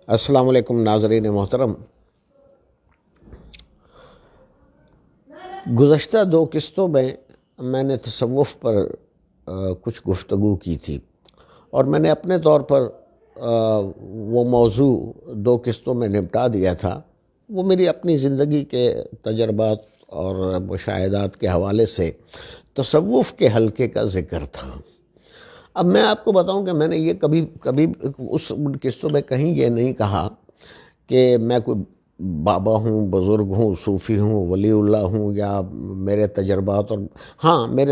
السلام علیکم ناظرین محترم، گزشتہ دو قسطوں میں نے تصوف پر کچھ گفتگو کی تھی، اور میں نے اپنے طور پر وہ موضوع دو قسطوں میں نپٹا دیا تھا۔ وہ میری اپنی زندگی کے تجربات اور مشاہدات کے حوالے سے تصوف کے حلقے کا ذکر تھا۔ اب میں آپ کو بتاؤں کہ میں نے یہ کبھی اس قسطوں میں کہیں یہ نہیں کہا کہ میں کوئی بابا ہوں، بزرگ ہوں، صوفی ہوں، ولی اللہ ہوں، یا میرے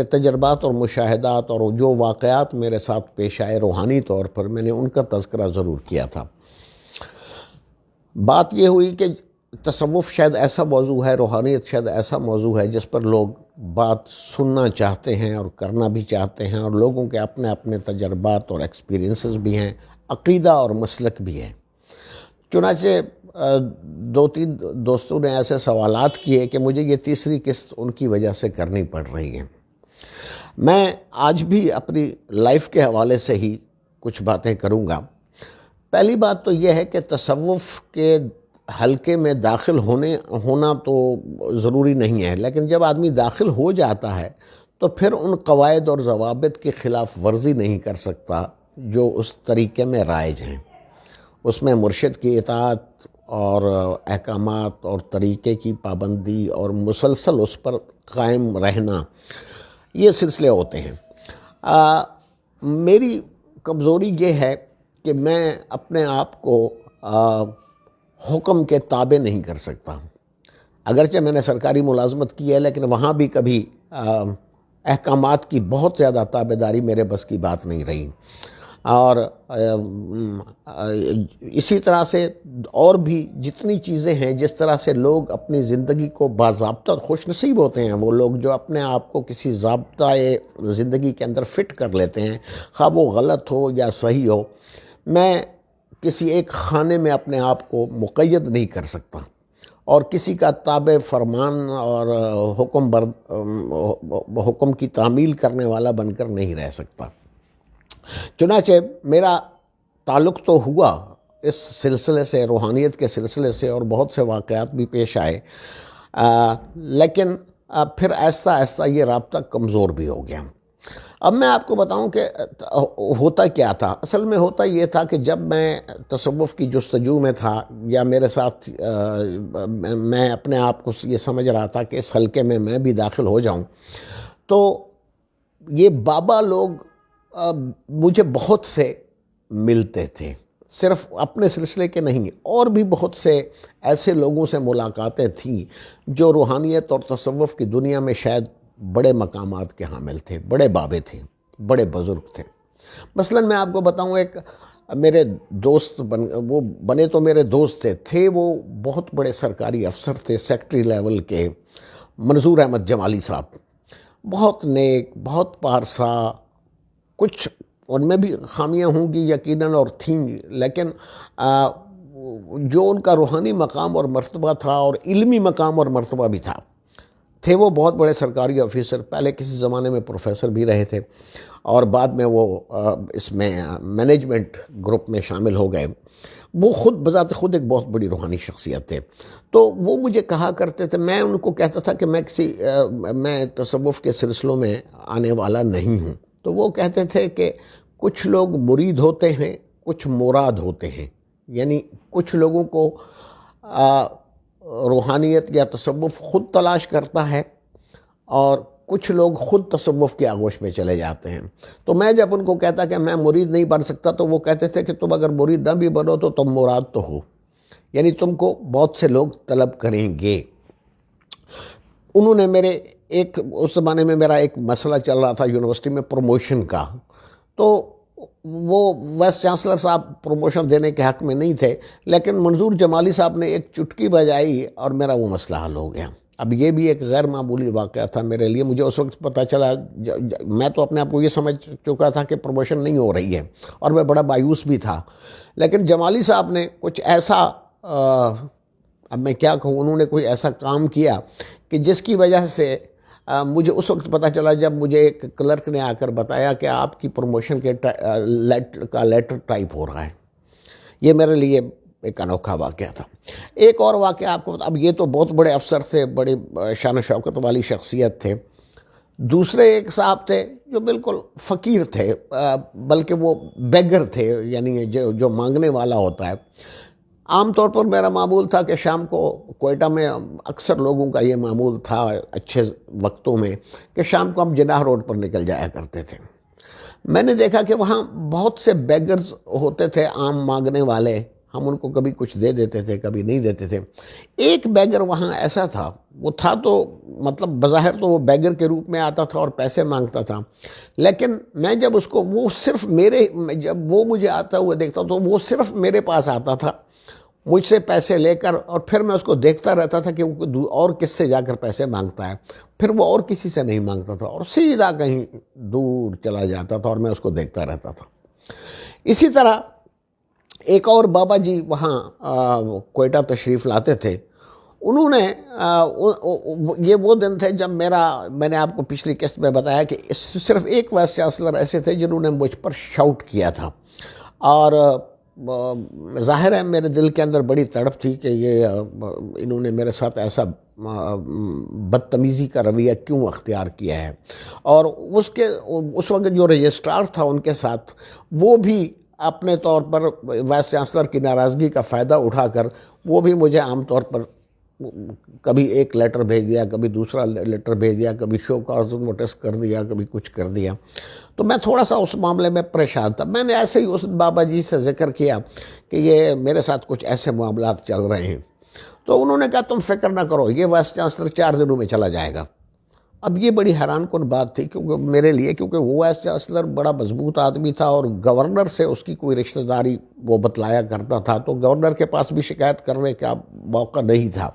تجربات اور مشاہدات اور جو واقعات میرے ساتھ پیش آئے روحانی طور پر، میں نے ان کا تذکرہ ضرور کیا تھا۔ بات یہ ہوئی کہ تصوف شاید ایسا موضوع ہے، روحانیت شاید ایسا موضوع ہے جس پر لوگ بات سننا چاہتے ہیں اور کرنا بھی چاہتے ہیں، اور لوگوں کے اپنے اپنے تجربات اور ایکسپیرینسز بھی ہیں، عقیدہ اور مسلک بھی ہے۔ چنانچہ دو تین دوستوں نے ایسے سوالات کیے کہ مجھے یہ تیسری قسط ان کی وجہ سے کرنی پڑ رہی ہے۔ میں آج بھی اپنی لائف کے حوالے سے ہی کچھ باتیں کروں گا۔ پہلی بات تو یہ ہے کہ تصوف کے حلقے میں داخل ہونا تو ضروری نہیں ہے، لیکن جب آدمی داخل ہو جاتا ہے تو پھر ان قواعد اور ضوابط کی خلاف ورزی نہیں کر سکتا جو اس طریقے میں رائج ہیں۔ اس میں مرشد کی اطاعت اور احکامات اور طریقے کی پابندی اور مسلسل اس پر قائم رہنا، یہ سلسلے ہوتے ہیں۔ میری کمزوری یہ ہے کہ میں اپنے آپ کو حکم کے تابع نہیں کر سکتا۔ اگرچہ میں نے سرکاری ملازمت کی ہے، لیکن وہاں بھی کبھی احکامات کی بہت زیادہ تابع داری میرے بس کی بات نہیں رہی، اور اسی طرح سے اور بھی جتنی چیزیں ہیں، جس طرح سے لوگ اپنی زندگی کو باضابطہ خوش نصیب ہوتے ہیں، وہ لوگ جو اپنے آپ کو کسی ضابطۂ زندگی کے اندر فٹ کر لیتے ہیں، خواہ وہ غلط ہو یا صحیح ہو۔ میں کسی ایک خانے میں اپنے آپ کو مقید نہیں کر سکتا، اور کسی کا تابع فرمان اور حکم کی تعمیل کرنے والا بن کر نہیں رہ سکتا۔ چنانچہ میرا تعلق تو ہوا اس سلسلے سے، روحانیت کے سلسلے سے، اور بہت سے واقعات بھی پیش آئے، لیکن پھر ایسا یہ رابطہ کمزور بھی ہو گیا۔ اب میں آپ کو بتاؤں کہ ہوتا کیا تھا۔ اصل میں ہوتا یہ تھا کہ جب میں تصوف کی جستجو میں تھا، یا میرے ساتھ میں اپنے آپ کو یہ سمجھ رہا تھا کہ اس حلقے میں بھی داخل ہو جاؤں، تو یہ بابا لوگ مجھے بہت سے ملتے تھے، صرف اپنے سلسلے کے نہیں، اور بھی بہت سے ایسے لوگوں سے ملاقاتیں تھیں جو روحانیت اور تصوف کی دنیا میں شاید بڑے مقامات کے حامل تھے، بڑے بابے تھے، بڑے بزرگ تھے۔ مثلا میں آپ کو بتاؤں، ایک میرے دوست وہ بنے تو میرے دوست تھے وہ بہت بڑے سرکاری افسر تھے، سیکٹری لیول کے، منظور احمد جمالی صاحب، بہت نیک، بہت پارسا۔ کچھ ان میں بھی خامیاں ہوں گی یقیناً، اور تھیں، لیکن جو ان کا روحانی مقام اور مرتبہ تھا، اور علمی مقام اور مرتبہ بھی تھے وہ بہت بڑے سرکاری آفیسر، پہلے کسی زمانے میں پروفیسر بھی رہے تھے، اور بعد میں وہ اس میں مینجمنٹ گروپ میں شامل ہو گئے۔ وہ خود بذات خود ایک بہت بڑی روحانی شخصیت تھے۔ تو وہ مجھے کہا کرتے تھے، میں ان کو کہتا تھا کہ میں تصوف کے سلسلوں میں آنے والا نہیں ہوں، تو وہ کہتے تھے کہ کچھ لوگ مرید ہوتے ہیں، کچھ مراد ہوتے ہیں، یعنی کچھ لوگوں کو روحانیت یا تصوف خود تلاش کرتا ہے، اور کچھ لوگ خود تصوف کی آغوش میں چلے جاتے ہیں۔ تو میں جب ان کو کہتا کہ میں مرید نہیں بن سکتا، تو وہ کہتے تھے کہ تم اگر مرید نہ بھی بنو تو تم مراد تو ہو، یعنی تم کو بہت سے لوگ طلب کریں گے۔ انہوں نے اس زمانے میں میرا ایک مسئلہ چل رہا تھا یونیورسٹی میں پروموشن کا، تو وہ وائس چانسلر صاحب پروموشن دینے کے حق میں نہیں تھے، لیکن منظور جمالی صاحب نے ایک چٹکی بجائی اور میرا وہ مسئلہ حل ہو گیا۔ اب یہ بھی ایک غیر معمولی واقعہ تھا میرے لیے۔ مجھے اس وقت پتہ چلا، میں تو اپنے آپ کو یہ سمجھ چکا تھا کہ پروموشن نہیں ہو رہی ہے، اور میں بڑا مایوس بھی تھا، لیکن جمالی صاحب نے کچھ ایسا اب میں کیا کہوں، انہوں نے کوئی ایسا کام کیا کہ جس کی وجہ سے مجھے اس وقت پتہ چلا، جب مجھے ایک کلرک نے آ کر بتایا کہ آپ کی پروموشن کا لیٹر ٹائپ ہو رہا ہے۔ یہ میرے لیے ایک انوکھا واقعہ تھا۔ ایک اور واقعہ آپ کو اب یہ تو بہت بڑے افسر تھے، بڑے شان و شوکت والی شخصیت تھے۔ دوسرے ایک صاحب تھے جو بالکل فقیر تھے، بلکہ وہ بیگر تھے، یعنی جو مانگنے والا ہوتا ہے۔ عام طور پر میرا معمول تھا کہ شام کو کوئٹہ میں اکثر لوگوں کا یہ معمول تھا اچھے وقتوں میں کہ شام کو ہم جناح روڈ پر نکل جایا کرتے تھے۔ میں نے دیکھا کہ وہاں بہت سے بیگرز ہوتے تھے، عام مانگنے والے۔ ہم ان کو کبھی کچھ دے دیتے تھے، کبھی نہیں دیتے تھے۔ ایک بیگر وہاں ایسا تھا، وہ تھا تو مطلب بظاہر تو وہ بیگر کے روپ میں آتا تھا اور پیسے مانگتا تھا، لیکن میں جب اس کو وہ صرف جب وہ مجھے آتا ہوا دیکھتا تو وہ صرف میرے پاس آتا تھا مجھ سے پیسے لے کر، اور پھر میں اس کو دیکھتا رہتا تھا کہ وہ اور کس سے جا کر پیسے مانگتا ہے، پھر وہ اور کسی سے نہیں مانگتا تھا اور سیدھا کہیں دور چلا جاتا تھا اور میں اس کو دیکھتا رہتا تھا۔ اسی طرح ایک اور بابا جی وہاں کوئٹہ تشریف لاتے تھے۔ انہوں نے یہ وہ دن تھے جب میں نے آپ کو پچھلی قسط میں بتایا کہ صرف ایک وائس چانسلر ایسے تھے جنہوں نے مجھ پر شاؤٹ کیا تھا، اور ظاہر ہے میرے دل کے اندر بڑی تڑپ تھی کہ انہوں نے میرے ساتھ ایسا بدتمیزی کا رویہ کیوں اختیار کیا ہے۔ اور اس وقت جو رجسٹرار تھا ان کے ساتھ، وہ بھی اپنے طور پر وائس چانسلر کی ناراضگی کا فائدہ اٹھا کر وہ بھی مجھے عام طور پر کبھی ایک لیٹر بھیج دیا، کبھی دوسرا لیٹر بھیج دیا، کبھی شو کاز نوٹس کر دیا، کبھی کچھ کر دیا۔ تو میں تھوڑا سا اس معاملے میں پریشان تھا۔ میں نے ایسے ہی اس بابا جی سے ذکر کیا کہ یہ میرے ساتھ کچھ ایسے معاملات چل رہے ہیں، تو انہوں نے کہا تم فکر نہ کرو، یہ وائس چانسلر 4 دنوں میں چلا جائے گا۔ اب یہ بڑی حیران کن بات تھی میرے لیے، کیونکہ وہ وائس چانسلر بڑا مضبوط آدمی تھا اور گورنر سے اس کی کوئی رشتہ داری وہ بتلایا کرتا تھا، تو گورنر کے پاس بھی شکایت کرنے کا موقع نہیں تھا۔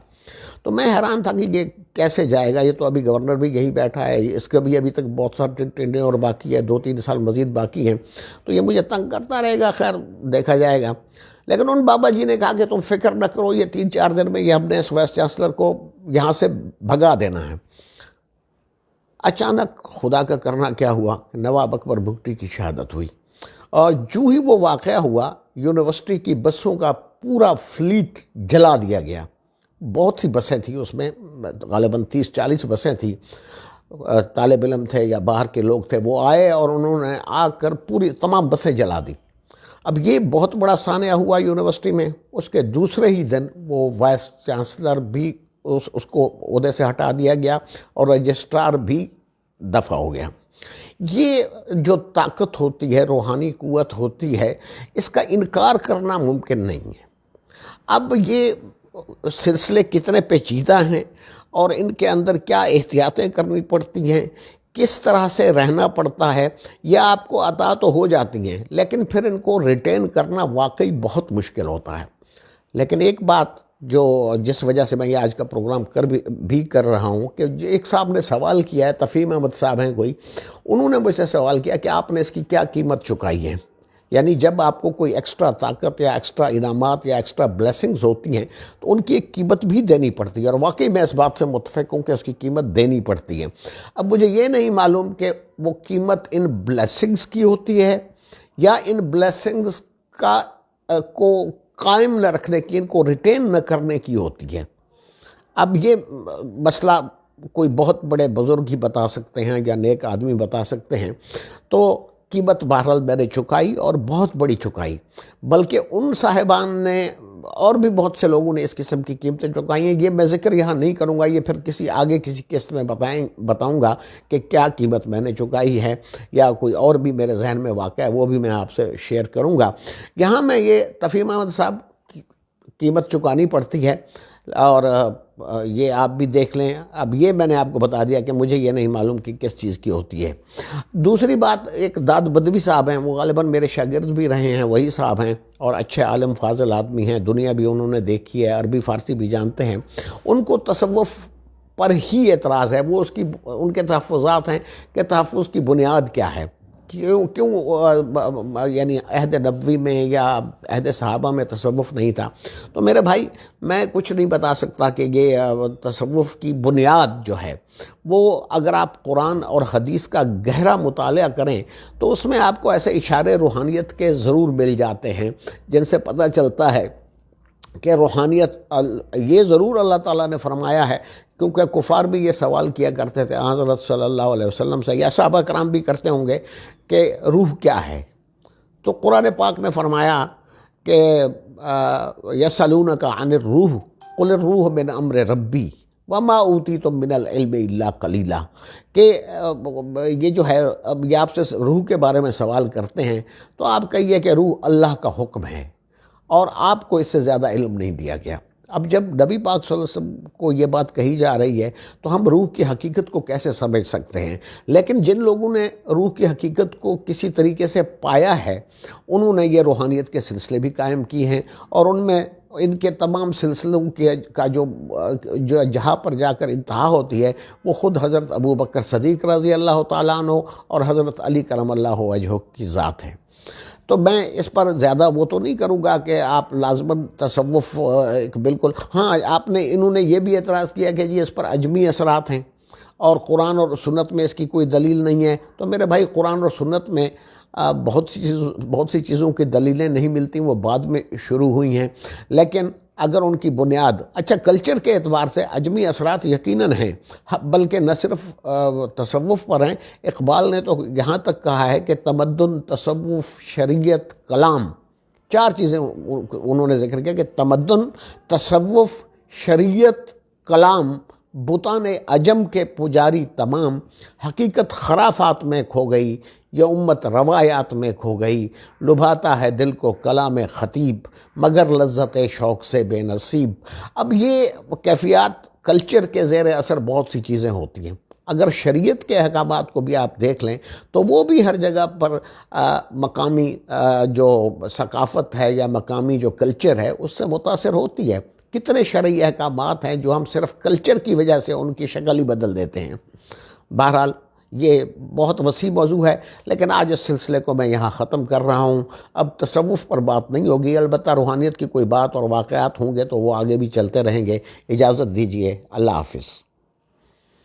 تو میں حیران تھا کہ یہ کیسے جائے گا، یہ تو ابھی گورنر بھی یہیں بیٹھا ہے، اس کا بھی ابھی تک بہت سارے ٹینڈے اور باقی ہے، 2-3 سال مزید باقی ہیں، تو یہ مجھے تنگ کرتا رہے گا، خیر دیکھا جائے گا۔ لیکن ان بابا جی نے کہا کہ تم فکر نہ کرو، یہ 3-4 دن میں یہ ہم نے اس وائس چانسلر کو یہاں سے بھگا دینا ہے۔ اچانک خدا کا کرنا کیا ہوا، نواب اکبر بگٹی کی شہادت ہوئی، اور جو ہی وہ واقعہ ہوا یونیورسٹی کی بسوں کا پورا فلیٹ جلا دیا گیا۔ بہت سی بسیں تھیں اس میں، غالباً 30-40 بسیں تھیں، طالب علم تھے یا باہر کے لوگ تھے، وہ آئے اور انہوں نے آ کر پوری تمام بسیں جلا دی۔ اب یہ بہت بڑا سانحہ ہوا یونیورسٹی میں۔ اس کے دوسرے ہی دن وہ وائس چانسلر بھی اس کو عہدے سے ہٹا دیا گیا اور رجسٹرار بھی دفع ہو گیا۔ یہ جو طاقت ہوتی ہے، روحانی قوت ہوتی ہے، اس کا انکار کرنا ممکن نہیں ہے۔ اب یہ سلسلے کتنے پیچیدہ ہیں اور ان کے اندر کیا احتیاطیں کرنی پڑتی ہیں، کس طرح سے رہنا پڑتا ہے، یہ آپ کو عطا تو ہو جاتی ہیں، لیکن پھر ان کو ریٹین کرنا واقعی بہت مشکل ہوتا ہے۔ لیکن ایک بات جس وجہ سے میں یہ آج کا پروگرام بھی کر رہا ہوں، کہ ایک صاحب نے سوال کیا ہے، تفہیم احمد صاحب ہیں کوئی، انہوں نے مجھ سے سوال کیا کہ آپ نے اس کی کیا قیمت چکائی ہے؟ یعنی جب آپ کو کوئی ایکسٹرا طاقت یا ایکسٹرا انعامات یا ایکسٹرا بلیسنگز ہوتی ہیں تو ان کی ایک قیمت بھی دینی پڑتی ہے، اور واقعی میں اس بات سے متفق ہوں کہ اس کی قیمت دینی پڑتی ہے۔ اب مجھے یہ نہیں معلوم کہ وہ قیمت ان بلیسنگز کی ہوتی ہے یا ان بلیسنگز کو قائم نہ رکھنے کی، ان کو ریٹین نہ کرنے کی ہوتی ہے۔ اب یہ مسئلہ کوئی بہت بڑے بزرگ ہی بتا سکتے ہیں یا نیک آدمی بتا سکتے ہیں۔ تو قیمت بہرحال میں نے چکائی اور بہت بڑی چکائی، بلکہ ان صاحبان نے اور بھی بہت سے لوگوں نے اس قسم کی قیمتیں چکائی ہیں۔ یہ میں ذکر یہاں نہیں کروں گا، یہ پھر کسی قسط میں بتاؤں گا کہ کیا قیمت میں نے چکائی ہے، یا کوئی اور بھی میرے ذہن میں واقع ہے وہ بھی میں آپ سے شیئر کروں گا۔ یہاں میں یہ تفہیم احمد صاحب کی قیمت چکانی پڑتی ہے، اور یہ آپ بھی دیکھ لیں۔ اب یہ میں نے آپ کو بتا دیا کہ مجھے یہ نہیں معلوم کہ کس چیز کی ہوتی ہے۔ دوسری بات، ایک داد بدوی صاحب ہیں، وہ غالباً میرے شاگرد بھی رہے ہیں، وہی صاحب ہیں، اور اچھے عالم فاضل آدمی ہیں، دنیا بھی انہوں نے دیکھی ہے، عربی فارسی بھی جانتے ہیں۔ ان کو تصوف پر ہی اعتراض ہے، وہ ان کے تحفظات ہیں کہ تحفظ کی بنیاد کیا ہے، کیوں یعنی عہد نبوی میں یا عہد صحابہ میں تصوف نہیں تھا۔ تو میرے بھائی، میں کچھ نہیں بتا سکتا کہ یہ تصوف کی بنیاد جو ہے وہ، اگر آپ قرآن اور حدیث کا گہرا مطالعہ کریں تو اس میں آپ کو ایسے اشارے روحانیت کے ضرور مل جاتے ہیں جن سے پتہ چلتا ہے کہ روحانیت یہ ضرور اللہ تعالیٰ نے فرمایا ہے، کیونکہ کفار بھی یہ سوال کیا کرتے تھے حضرت صلی اللہ علیہ وسلم سے، یا صحابہ کرام بھی کرتے ہوں گے کہ روح کیا ہے؟ تو قرآن پاک نے فرمایا کہ یسألونک عن الروح قل الروح من امر ربی وما اوتیتم من العلم الا قلیلا، کہ یہ جو ہے اب یہ آپ سے روح کے بارے میں سوال کرتے ہیں تو آپ کہیے کہ روح اللہ کا حکم ہے اور آپ کو اس سے زیادہ علم نہیں دیا گیا۔ اب جب نبی پاک صلی اللہ علیہ وسلم کو یہ بات کہی جا رہی ہے تو ہم روح کی حقیقت کو کیسے سمجھ سکتے ہیں؟ لیکن جن لوگوں نے روح کی حقیقت کو کسی طریقے سے پایا ہے، انہوں نے یہ روحانیت کے سلسلے بھی قائم کی ہیں، اور ان میں ان کے تمام سلسلوں کا جو جہاں پر جا کر انتہا ہوتی ہے وہ خود حضرت ابو بکر صدیق رضی اللہ تعالیٰ عنہ اور حضرت علی کرم اللہ وجہہ کی ذات ہے۔ تو میں اس پر زیادہ وہ تو نہیں کروں گا کہ آپ لازماً تصوف بالکل، ہاں انہوں نے یہ بھی اعتراض کیا کہ جی اس پر اجمی اثرات ہیں اور قرآن اور سنت میں اس کی کوئی دلیل نہیں ہے۔ تو میرے بھائی، قرآن اور سنت میں بہت سی چیزوں کی دلیلیں نہیں ملتی، وہ بعد میں شروع ہوئی ہیں، لیکن اگر ان کی بنیاد اچھا کلچر کے اعتبار سے اجمی اثرات یقیناً ہیں، بلکہ نہ صرف تصوف پر ہیں۔ اقبال نے تو یہاں تک کہا ہے کہ تمدن، تصوف، شریعت، کلام، 4 چیزیں انہوں نے ذکر کیا کہ تمدن، تصوف، شریعت، کلام، بتان عجم کے پجاری تمام، حقیقت خرافات میں کھو گئی، یہ امت روایات میں کھو گئی، لبھاتا ہے دل کو کلام خطیب، مگر لذت شوق سے بے نصیب۔ اب یہ کیفیات کلچر کے زیر اثر بہت سی چیزیں ہوتی ہیں۔ اگر شریعت کے احکامات کو بھی آپ دیکھ لیں تو وہ بھی ہر جگہ پر مقامی جو ثقافت ہے یا مقامی جو کلچر ہے اس سے متاثر ہوتی ہے۔ کتنے شرعی احکامات ہیں جو ہم صرف کلچر کی وجہ سے ان کی شکل ہی بدل دیتے ہیں۔ بہرحال یہ بہت وسیع موضوع ہے، لیکن آج اس سلسلے کو میں یہاں ختم کر رہا ہوں۔ اب تصوف پر بات نہیں ہوگی، البتہ روحانیت کی کوئی بات اور واقعات ہوں گے تو وہ آگے بھی چلتے رہیں گے۔ اجازت دیجیے، اللہ حافظ۔